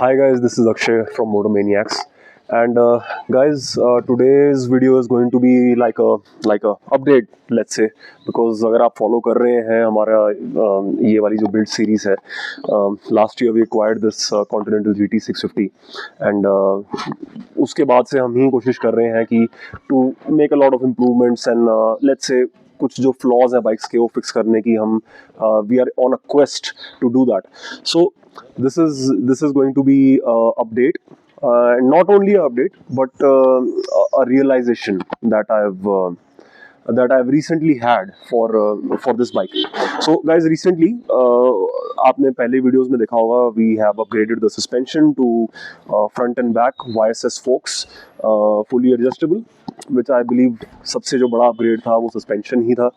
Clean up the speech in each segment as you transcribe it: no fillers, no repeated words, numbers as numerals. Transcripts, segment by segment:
Hi guys, this is Akshay from Motomaniacs, and guys, today's video is going to be like a update, let's say, because अगर आप follow कर रहे हैं हमारा ये वाली जो build series है, last year we acquired this Continental GT 650, and उसके बाद से हम ही कोशिश कर रहे हैं कि to make a lot of improvements and let's say कुछ जो फ्लॉज है बाइक्स के वो फिक्स करने की हम we are on a quest to do that. So this is going to be update, not only a update but a realization that I've recently had for this bike. So guys, recently आपने पहले videos में देखा होगा we have upgraded the suspension to front and back YSS forks, fully adjustable, which I believe सबसे जो बड़ा upgrade था वो सस्पेंशन ही था.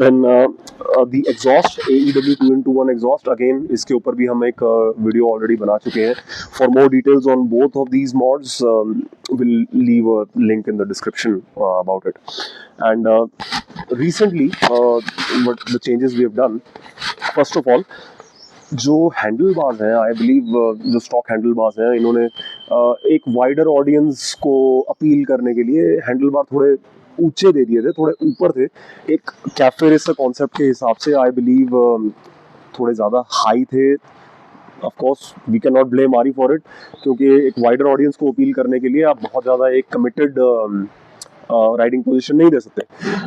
Then the exhaust, AEW 2-in-1 exhaust, again इसके ऊपर भी हम एक वीडियो ऑलरेडी बना चुके हैं. For more details on both of these mods, we'll leave a link in the description about it. And recently what the changes we have done, first of all, जो handle bars हैं, I believe जो stock handle bars हैं, इन्होंने एक wider audience को appeal करने के लिए हैंडल बार थोड़े ऊंचे दे दिए थे, थोड़े ऊपर थे. एक कैफे रेसर कॉन्सेप्ट के हिसाब से आई बिलीव थोड़े ज़्यादा हाई थे. Of course we can not blame ARAI for it, क्योंकि एक वाइडर ऑडियंस को अपील करने के लिए आप बहुत ज़्यादा एक कमिटेड राइडिंग पोजीशन नहीं दे सकते.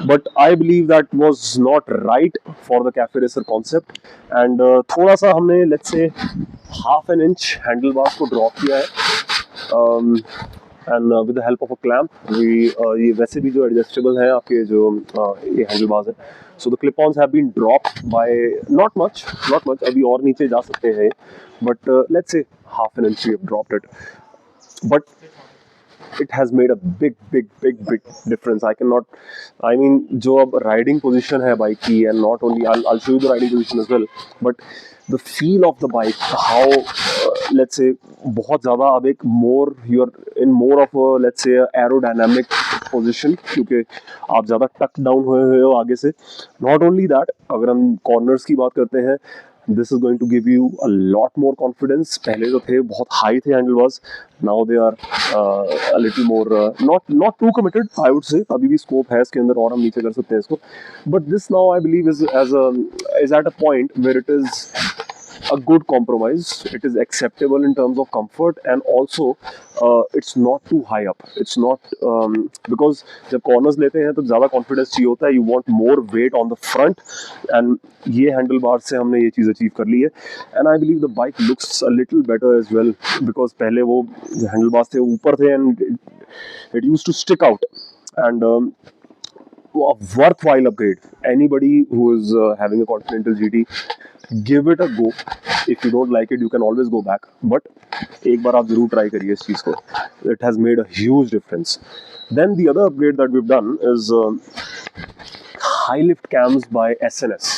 But I believe that was not right for the cafe racer concept, and थोड़ा सा हमने let's say half an inch handle bar को ड्रॉप किया है, and with the help of a clamp ये वैसे भी जो एडजस्टेबल है आपके जो ये हैंडल बार्स है. So the clip ons have been dropped by not much, अभी और नीचे जा सकते हैं, but let's say half an inch we have dropped it. But it has made a big difference. I mean जो अब riding position है bike की, and not only I'll show you the riding position as well, but the feel of the bike, how let's say बहुत ज़्यादा अब एक you're in more of a let's say aerodynamic position, क्योंकि आप ज़्यादा tuck down हुए हो आगे से. Not only that, अगर हम corners की बात करते हैं, this is going to give you a lot more confidence. पहले जो थे बहुत high थे handlebars, now they are a little more not too committed, I would say. अभी भी scope है इसके अंदर और हम नीचे कर सकते हैं इसको, but this now I believe is at a point where it is a good compromise. It is acceptable in terms of comfort, and also it's not too high up. It's not because जब corners लेते हैं तो ज़्यादा confidence चाहिए होता है. You want more weight on the front, and ये handlebar से हमने ये चीज़ achieve कर ली है. And I believe the bike looks a little better as well, because पहले वो handlebars थे ऊपर थे, and it used to stick out, and a worthwhile upgrade. Anybody who is having a Continental GT, give it a go. If you don't like it, you can always go back, but एक बार आप जरूर try करिए इस चीज़ को. It has made a huge difference. Then the other upgrade that we've done is high lift cams by SNS.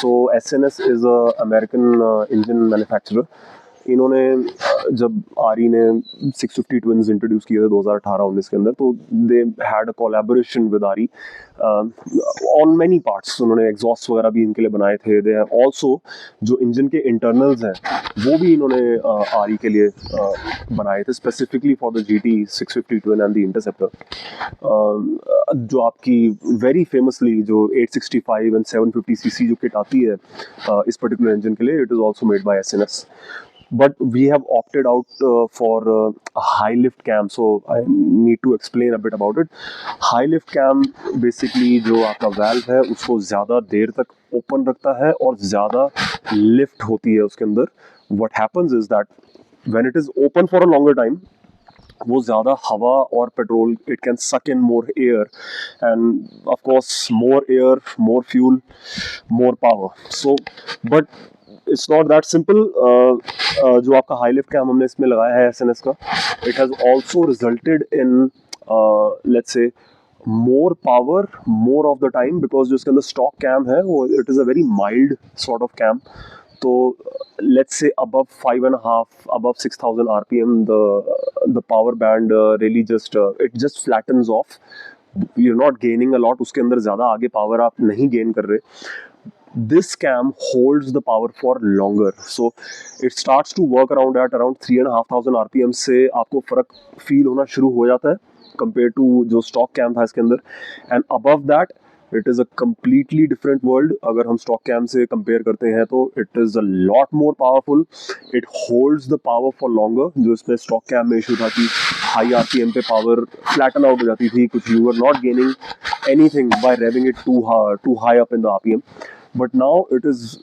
So SNS is a American engine manufacturer. इन्होंने जब आरी ने 650 ट्विन्स इंट्रोड्यूस किए थे 2018-19 के अंदर, तो they had a collaboration with आरी ऑन मैनी पार्ट्स. उन्होंने एग्जॉस्ट वगैरह भी इनके लिए बनाए थे. दे हैव ऑल्सो जो इंजन के इंटरनल्स हैं वो भी इन्होंने आरी के लिए बनाए थे, specifically for the GT 650 twin and the interceptor. जो आपकी वेरी फेमसली जो 865 एंड 750 cc जो किट आती है इस पर्टिकुलर इंजन के लिए, it is also made by SNS. But we have opted out for a high lift cam, so I need to explain a bit about it. High lift cam basically जो आपका valve है उसको ज़्यादा देर तक open रखता है और ज़्यादा lift होती है उसके अंदर. What happens is that when it is open for a longer time, वो ज़्यादा हवा और petrol, it can suck in more air, and of course more air, more fuel, more power. So but it's not that simple. जो आपका high lift cam हमने इसमें लगाया है SNS का, it has also resulted in let's say more power more of the time, because जो इसके अंदर स्टॉक कैम है वो it is a very mild sort of cam. तो let's say above 5.5, above 6,000 RPM, the power band really just it just flattens off. You're not gaining a lot. उसके अंदर ज़्यादा आगे पावर आप नहीं गेन कर रहे. this cam holds the power for longer. So it starts to work around at around 3,500 RPM से आपको फर्क फील होना शुरू हो जाता है compared to जो स्टॉक कैम था इसके अंदर. And above that it is a completely different world. अगर हम स्टॉक कैम से कंपेयर करते हैं तो it is a lot more powerful. It holds the power for longer. जो इसमें स्टॉक कैम में इशू था कि हाई आरपीएम पे पावर फ्लैटन आउट हो जाती थी, कुछ you are not gaining anything by revving it too high up in the RPM. But now it is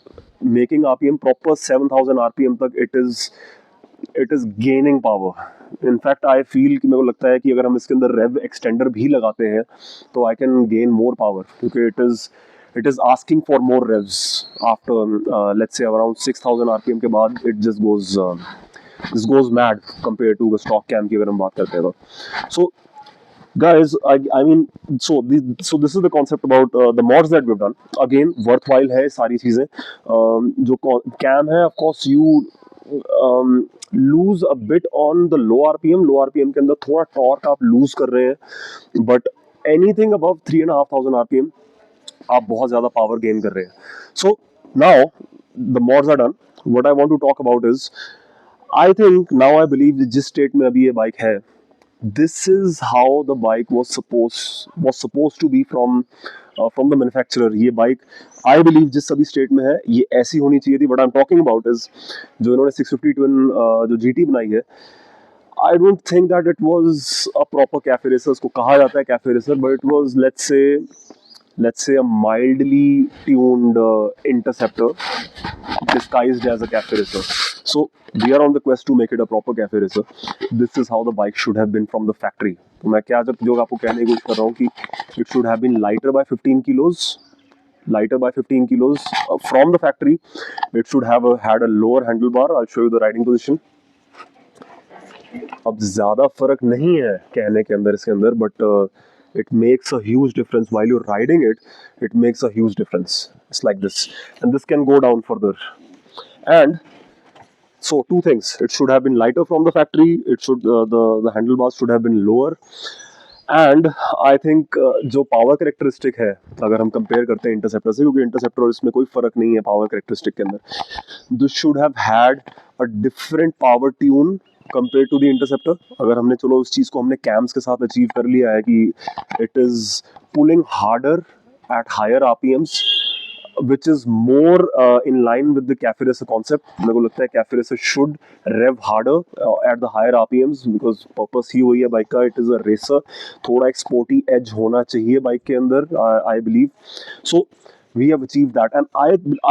making RPM proper 7,000 RPM तक. It is gaining power. In fact I feel कि मेरे को लगता है कि अगर हम इसके अंदर रेव एक्सटेंडर भी लगाते हैं तो I can gain more power, क्योंकि it is asking for more revs after let's say around 6,000 RPM के बाद. It just goes mad compare to stock cam की अगर हम बात करते हैं तो. सो guys, I mean, so this is the concept about the mods that we've done. Again, worthwhile है सारी चीजें. जो cam है, of course you lose a bit on the low RPM. Low RPM के अंदर थोड़ा टॉर्क आप लूज कर रहे हैं, बट एनीथिंग अबव 3,500 RPM आप बहुत ज्यादा पावर गेन कर रहे हैं. So now the mods are done. What I want to talk about is, I think now I believe जिस स्टेट में अभी ये बाइक है, this is how the bike was supposed to be from the manufacturer. ये bike I believe जिस सभी state में है ये ऐसी होनी चाहिए थी. What I'm talking about is जो इन्होंने 650 twin जो GT बनाई है, I don't think that it was a proper cafe racer. उसको कहा जाता है cafe racer, but it was let's say a mildly tuned interceptor disguised as a cafe racer. So we are on the quest to make it a proper cafe racer. This is how the bike should have been from the factory. तो मैं क्या जो आपको कहने की कोशिश कर रहा हूँ कि it should have been lighter by 15 kilos. Lighter by 15 kilos from the factory. It should have had a lower handlebar. I'll show you the riding position. अब ज़्यादा फर्क नहीं है कहने के अंदर इसके अंदर, but it makes a huge difference while you're riding it. It makes a huge difference. It's like this, and this can go down further. And so two things: it should have been lighter from the factory. It should the handlebars should have been lower. And I think जो power characteristic है अगर हम compare करते हैं interceptor से, क्योंकि interceptor और इसमें कोई फर्क नहीं है पावर करेक्टरिस्टिक के अंदर, this should have had a different power tune compare to the interceptor. अगर हमने चलो उस चीज़ को हमने कैम्स के साथ अचीव कर लिया है कि it is pulling harder at higher RPMs, which is more in line with the cafe racer concept. मेरे को लगता है cafe racer should rev harder at the higher RPMs because purpose ही वही है बाइक का. It is a racer. थोड़ा एक sporty edge होना चाहिए बाइक के अंदर, I believe. So we have achieved that, and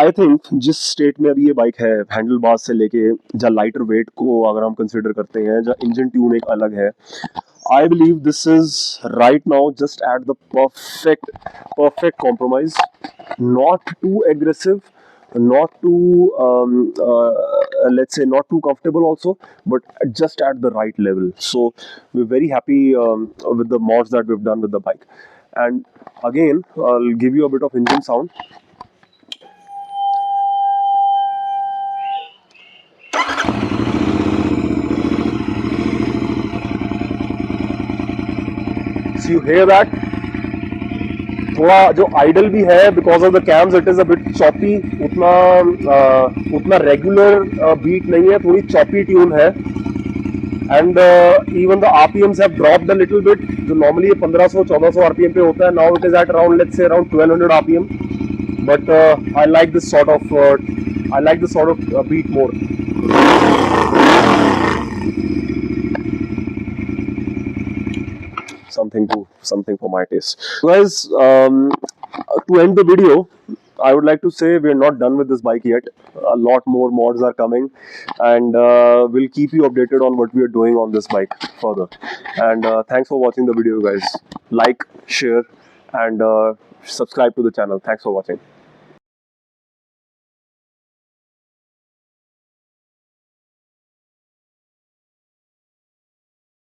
I think जिस स्टेट में अभी ये बाइक है, हैंडल बार से लेके जहाँ लाइटर वेट को अगर हम कंसिडर करते हैं, जहाँ इंजन ट्यून एक अलग है, I believe this is right now just at the perfect compromise. Not too aggressive, not too let's say not too comfortable also, but just at the right level. So we're very happy with the mods that we've done with the bike. And again, I'll give you a bit of engine sound. So you hear that? थोड़ा जो idle भी है because of the cams, it is a bit choppy. उतना regular beat नहीं है, थोड़ी choppy tune है. And even the RPMs have dropped a little bit. जो नॉर्मली 1500-1400 आरपीएम पे होता है, now it is at around let's say around 1200 RPM. But I like this sort of beat more. Something for my taste, guys. To end the video, I would like to say we're not done with this bike yet. A lot more mods are coming, and we'll keep you updated on what we are doing on this bike further. And thanks for watching the video, guys. Like, share, and subscribe to the channel. Thanks for watching.